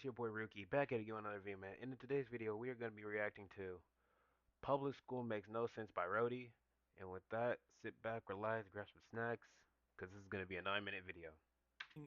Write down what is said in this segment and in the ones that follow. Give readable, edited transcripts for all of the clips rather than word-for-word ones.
your boy Ruki, back at you on another video, man. In today's video, we are going to be reacting to Public School Makes No Sense by Rody. And with that, sit back, relax, grab some snacks, because this is going to be a 9-minute video.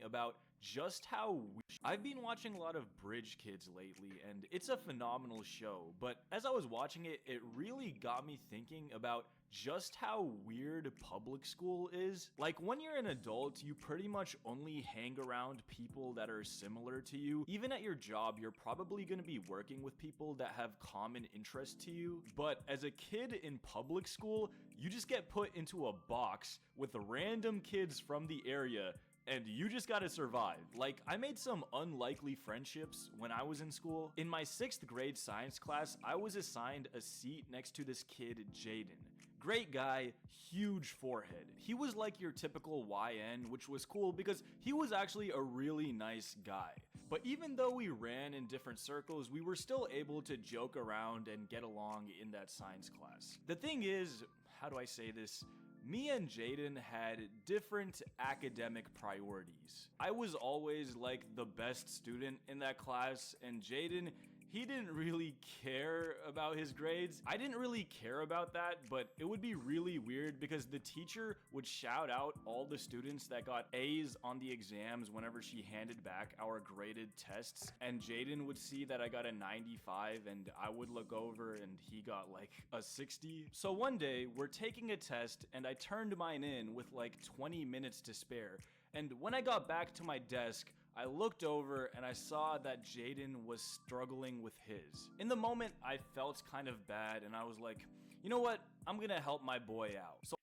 About just how I've been watching a lot of Bridge Kids lately, and it's a phenomenal show, but as I was watching it, it really got me thinking about just how weird public school is. Like, when you're an adult, you pretty much only hang around people that are similar to you. Even at your job, you're probably going to be working with people that have common interests to you, but as a kid in public school, you just get put into a box with random kids from the area and you just gotta survive. Like, I made some unlikely friendships when I was in school. In my 6th grade science class, I was assigned a seat next to this kid, Jaden. Great guy, huge forehead. He was like your typical YN, which was cool because he was actually a really nice guy. But even though we ran in different circles, we were still able to joke around and get along in that science class. The thing is, how do I say this? Me and Jaden had different academic priorities. I was always like the best student in that class, and Jaden, he didn't really care about his grades. I didn't really care about that, but it would be really weird because the teacher would shout out all the students that got A's on the exams whenever she handed back our graded tests, and Jaden would see that I got a 95 and I would look over and he got like a 60. So one day we're taking a test and I turned mine in with like 20 minutes to spare, and when I got back to my desk, I looked over and I saw that Jaden was struggling with his. In the moment, I felt kind of bad and I was like, you know what? I'm gonna help my boy out. So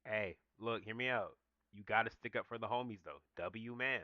Hey, look, hear me out. You got to stick up for the homies, though. W mans.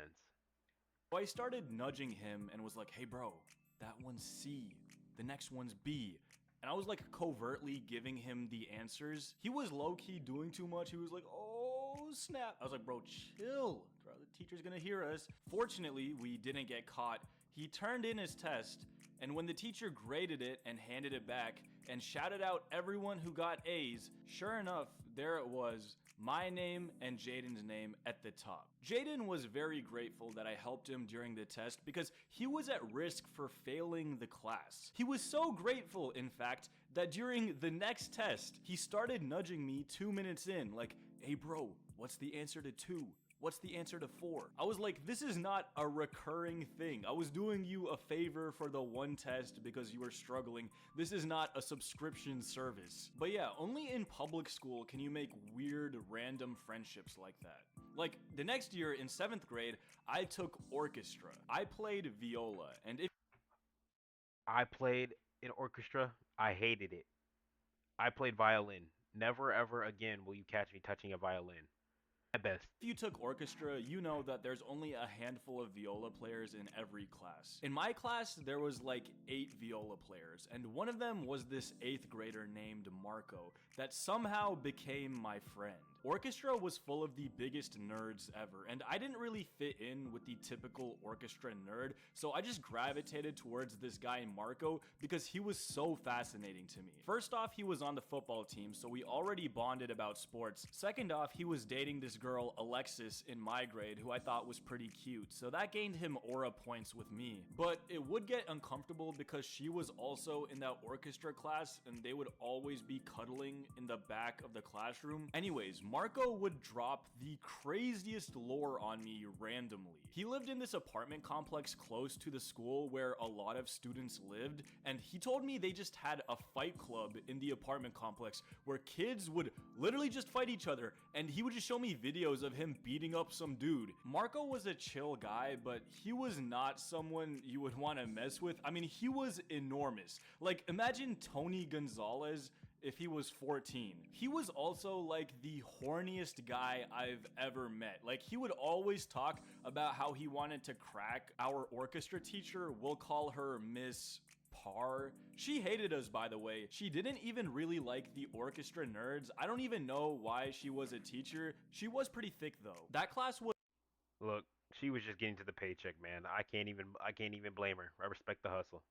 I started nudging him and was like, hey bro, that one's C, the next one's B. And I was like covertly giving him the answers. He was low-key doing too much. He was like, oh snap. I was like, bro, chill. The teacher's gonna hear us. Fortunately, we didn't get caught. He turned in his test, and when the teacher graded it and handed it back and shouted out everyone who got A's, sure enough, there it was, my name and Jaden's name at the top. Jaden was very grateful that I helped him during the test because he was at risk for failing the class. He was so grateful, in fact, that during the next test, he started nudging me 2 minutes in, like, hey bro, what's the answer to 2? What's the answer to 4? I was like, this is not a recurring thing. I was doing you a favor for the one test because you were struggling. This is not a subscription service. But yeah, only in public school can you make weird, random friendships like that. Like, the next year in 7th grade, I took orchestra. I played viola, and if I played in orchestra. I hated it. I played violin. Never ever again will you catch me touching a violin. My best. you took orchestra, you know that there's only a handful of viola players in every class. In my class, there was like 8 viola players, and one of them was this 8th grader named Marco that somehow became my friend. Orchestra was full of the biggest nerds ever, and I didn't really fit in with the typical orchestra nerd, so I just gravitated towards this guy Marco because he was so fascinating to me. First off, he was on the football team, so we already bonded about sports. Second off, he was dating this girl Alexis in my grade who I thought was pretty cute, so that gained him aura points with me. But it would get uncomfortable because she was also in that orchestra class and they would always be cuddling in the back of the classroom. Anyways, Marco would drop the craziest lore on me randomly. He lived in this apartment complex close to the school where a lot of students lived, and he told me they just had a fight club in the apartment complex where kids would literally just fight each other, and he would just show me videos of him beating up some dude. Marco was a chill guy, but he was not someone you would want to mess with. I mean, he was enormous. Like, imagine Tony Gonzalez if he was 14. He was also like the horniest guy I've ever met. Like, he would always talk about how he wanted to crack our orchestra teacher. We'll call her Miss Par. She hated us, by the way. She didn't even really like the orchestra nerds. I don't even know why she was a teacher. She was pretty thick though. That class was Look, she was just getting to the paycheck, man. I can't even blame her. I respect the hustle.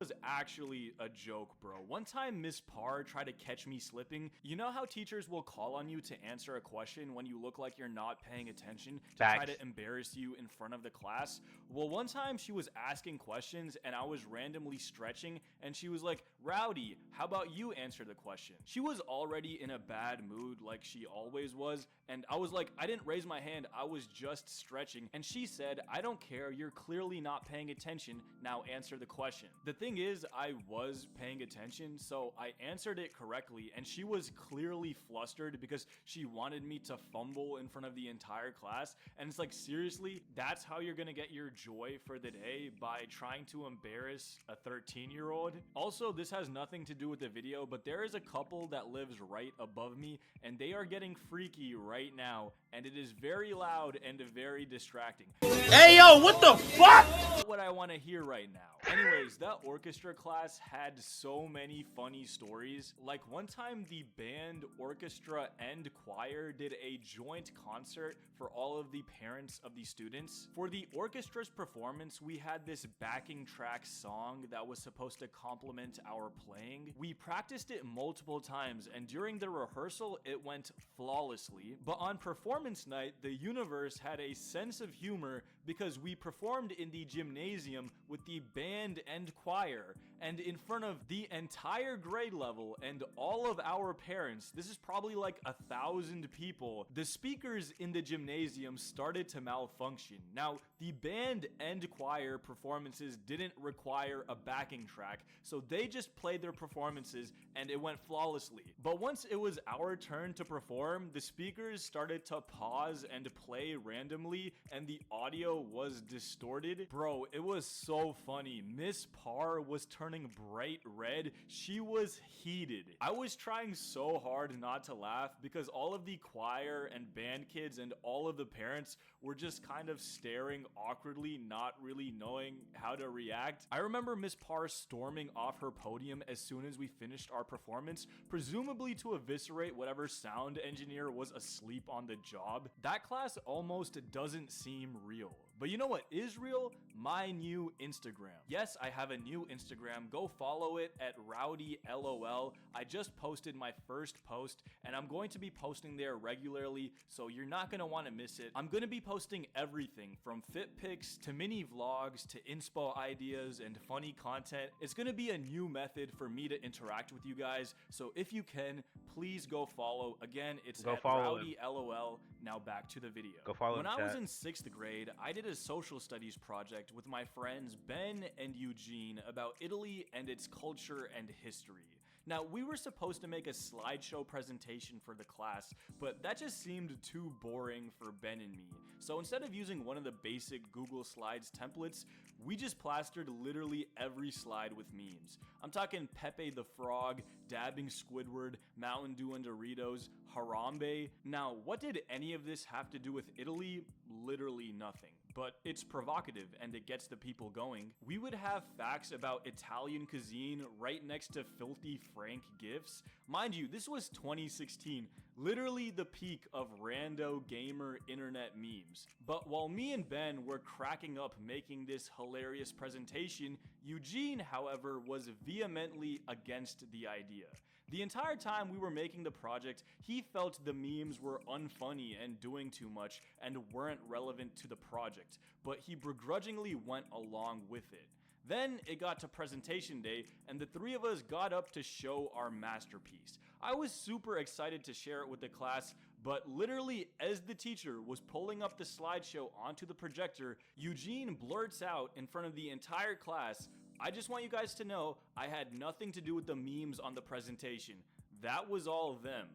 Was actually a joke, bro. One time Miss Parr tried to catch me slipping. You know how teachers will call on you to answer a question when you look like you're not paying attention to try Facts. to embarrass you in front of the class? Well, one time she was asking questions and I was randomly stretching and she was like, "Rowdy, how about you answer the question?" She was already in a bad mood like she always was, and I was like, "I didn't raise my hand, I was just stretching." And she said, "I don't care, you're clearly not paying attention, now answer the question." The thing is, I was paying attention, so I answered it correctly, and she was clearly flustered because she wanted me to fumble in front of the entire class. And it's like, seriously, that's how you're gonna get your joy for the day, by trying to embarrass a 13-year-old? Also, this has nothing to do with the video, but there is a couple that lives right above me, and they are getting freaky right now, and it is very loud and very distracting. Hey yo, what the fuck? What I want to hear right now. Anyways, that orchestra class had so many funny stories. Like one time the band, orchestra, and choir did a joint concert for all of the parents of the students. For the orchestra's performance, we had this backing track song that was supposed to complement our playing. We practiced it multiple times, and during the rehearsal, it went flawlessly. But on performance night, the universe had a sense of humor because we performed in the gymnasium with the band and choir, and in front of the entire grade level and all of our parents. This is probably like 1,000 people. The speakers in the gymnasium started to malfunction. Now, the band and choir performances didn't require a backing track, so they just played their performances and it went flawlessly. But once it was our turn to perform, the speakers started to pause and play randomly, and the audio was distorted. Bro, it was so funny. Miss Parr was turning bright red. She was heated. I was trying so hard not to laugh because all of the choir and band kids and all of the parents were just kind of staring awkwardly, not really knowing how to react. I remember Miss Parr storming off her podium as soon as we finished our performance, presumably to eviscerate whatever sound engineer was asleep on the job. That class almost doesn't seem real. But you know what is real? My new Instagram. Yes, I have a new Instagram. Go follow it at RowdyLOL. I just posted my first post, and I'm going to be posting there regularly, so you're not going to want to miss it. I'm going to be posting everything from fit pics to mini vlogs to inspo ideas and funny content. It's going to be a new method for me to interact with you guys, so if you can, please go follow. Again, it's Go at follow him. RowdyLOL. Now back to the video. Go follow When him, I was chat. in 6th grade, I did a social studies project with my friends Ben and Eugene about Italy and its culture and history. Now, we were supposed to make a slideshow presentation for the class, but that just seemed too boring for Ben and me. So instead of using one of the basic Google Slides templates, we just plastered literally every slide with memes. I'm talking Pepe the Frog, dabbing Squidward, Mountain Dew and Doritos, Harambe. Now, what did any of this have to do with Italy? Literally nothing. But it's provocative and it gets the people going. We would have facts about Italian cuisine right next to Filthy Frank gifs. Mind you, this was 2016, literally the peak of rando gamer internet memes. But while me and Ben were cracking up making this hilarious presentation, Eugene, however, was vehemently against the idea. The entire time we were making the project, he felt the memes were unfunny and doing too much and weren't relevant to the project, but he begrudgingly went along with it. Then it got to presentation day, and the three of us got up to show our masterpiece. I was super excited to share it with the class, but literally as the teacher was pulling up the slideshow onto the projector, Eugene blurts out in front of the entire class, "I just want you guys to know I had nothing to do with the memes on the presentation. That was all them."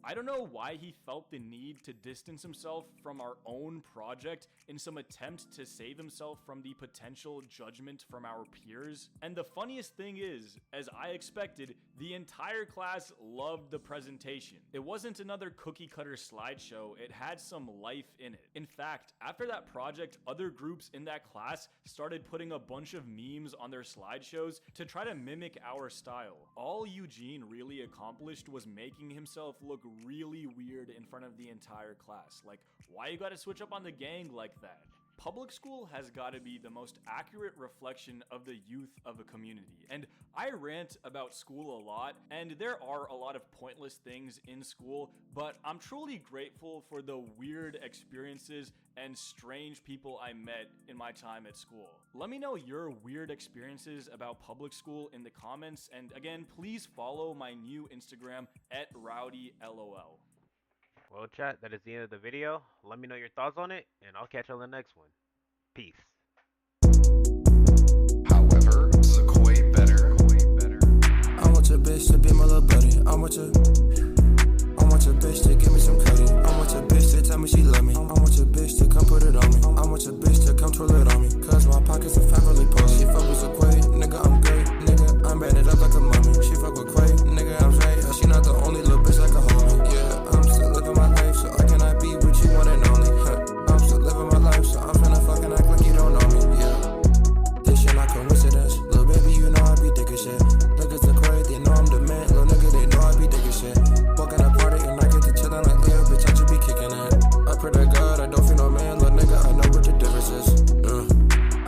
I don't know why he felt the need to distance himself from our own project in some attempt to save himself from the potential judgment from our peers. And the funniest thing is, as I expected, the entire class loved the presentation. It wasn't another cookie cutter slideshow, it had some life in it. In fact, after that project, other groups in that class started putting a bunch of memes on their slideshows to try to mimic our style. All Eugene really accomplished was making himself look really weird in front of the entire class. Like, why you gotta switch up on the gang like that? Public school has got to be the most accurate reflection of the youth of a community. And I rant about school a lot, and there are a lot of pointless things in school, but I'm truly grateful for the weird experiences and strange people I met in my time at school. Let me know your weird experiences about public school in the comments, and again, please follow my new Instagram at RowdyLOL. Well, chat, that is the end of the video. Let me know your thoughts on it, and I'll catch you on the next one. Peace. However, Sequoia better. I want your bitch to be my little buddy. I want your bitch to give me some credit. I want your bitch to tell me she love me. I want your bitch to come put it on me. I want your bitch to come twirl it on me. Cause my pockets are fat, really poor. She fuck with Sequoia, nigga, I'm great. Nigga, I'm banded up like a mummy. She fuck with Quay, nigga, I'm straight. She not the only little bitch that can hold me. Yeah, I'm still living my life, so I cannot be with you one and only. I'm still living my life, so I'm finna fucking act like you don't know me. Yeah, this shit not coincidence. Little baby, you know I be dick as shit. Niggas are crazy, they know I'm the man. Little nigga, they know I be dick as shit. Walking a party and I get to chillin' like Leo, bitch, I should be kicking it. I pray to God, I don't feel no man. Little nigga, I know what the difference is.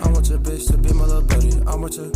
I want your bitch to be my little buddy. I want your